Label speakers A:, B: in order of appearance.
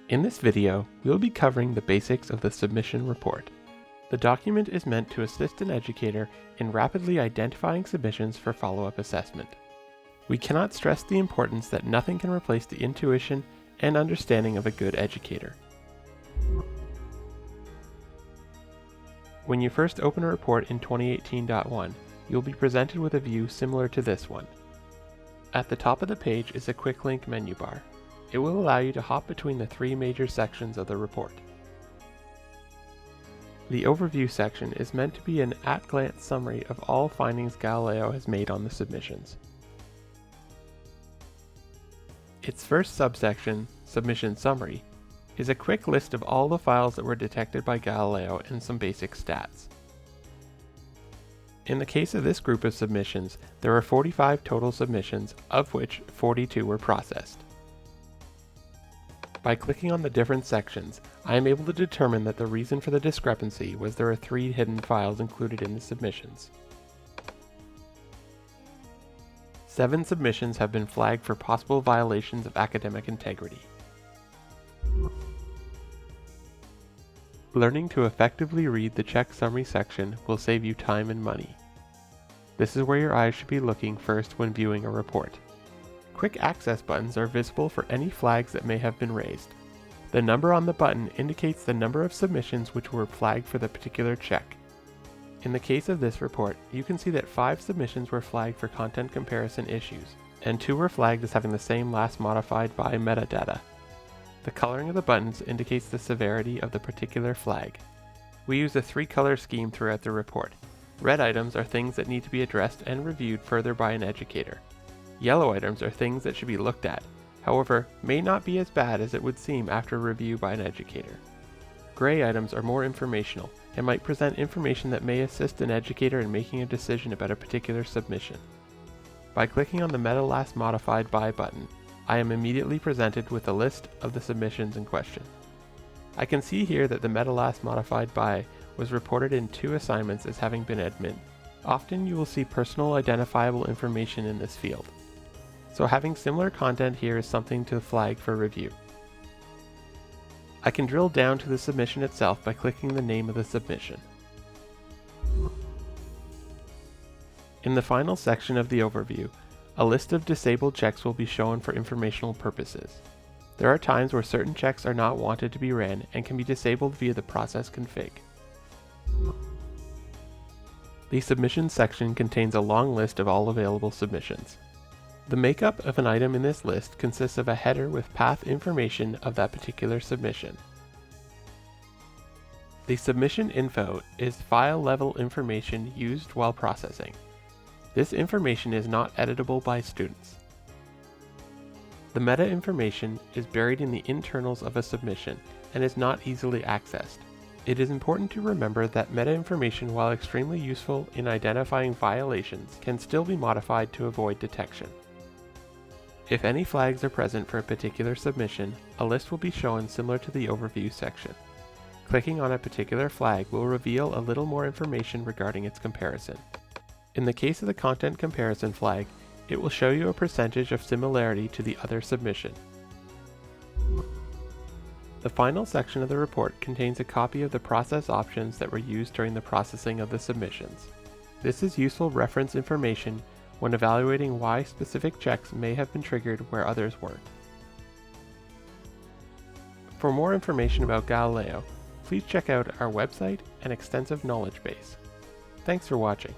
A: In this video, we will be covering the basics of the submission report. The document is meant to assist an educator in rapidly identifying submissions for follow-up assessment. We cannot stress the importance that nothing can replace the intuition and understanding of a good educator. When you first open a report in 2018.1, you'll be presented with a view similar to this one. At the top of the page is a quick link menu bar. It will allow you to hop between the three major sections of the report. The overview section is meant to be an at-glance summary of all findings Galileo has made on the submissions. Its first subsection, Submission Summary, is a quick list of all the files that were detected by Galileo and some basic stats. In the case of this group of submissions, there are 45 total submissions, of which 42 were processed. By clicking on the different sections, I am able to determine that the reason for the discrepancy was there are 3 hidden files included in the submissions. 7 submissions have been flagged for possible violations of academic integrity. Learning to effectively read the check summary section will save you time and money. This is where your eyes should be looking first when viewing a report. Quick access buttons are visible for any flags that may have been raised. The number on the button indicates the number of submissions which were flagged for the particular check. In the case of this report, you can see that 5 submissions were flagged for content comparison issues, and 2 were flagged as having the same last modified by metadata. The coloring of the buttons indicates the severity of the particular flag. We use a 3-color scheme throughout the report. Red items are things that need to be addressed and reviewed further by an educator. Yellow items are things that should be looked at, however, may not be as bad as it would seem after review by an educator. Gray items are more informational and might present information that may assist an educator in making a decision about a particular submission. By clicking on the Meta Last Modified By button, I am immediately presented with a list of the submissions in question. I can see here that the Meta Last Modified By was reported in 2 assignments as having been admin. Often you will see personal identifiable information in this field, so having similar content here is something to flag for review. I can drill down to the submission itself by clicking the name of the submission. In the final section of the overview, a list of disabled checks will be shown for informational purposes. There are times where certain checks are not wanted to be ran and can be disabled via the process config. The submissions section contains a long list of all available submissions. The makeup of an item in this list consists of a header with path information of that particular submission. The submission info is file level information used while processing. This information is not editable by students. The meta information is buried in the internals of a submission and is not easily accessed. It is important to remember that meta information, while extremely useful in identifying violations, can still be modified to avoid detection. If any flags are present for a particular submission, a list will be shown similar to the overview section. Clicking on a particular flag will reveal a little more information regarding its comparison. In the case of the content comparison flag, it will show you a percentage of similarity to the other submission. The final section of the report contains a copy of the process options that were used during the processing of the submissions. This is useful reference information when evaluating why specific checks may have been triggered where others weren't. For more information about Galileo, please check out our website and extensive knowledge base. Thanks for watching.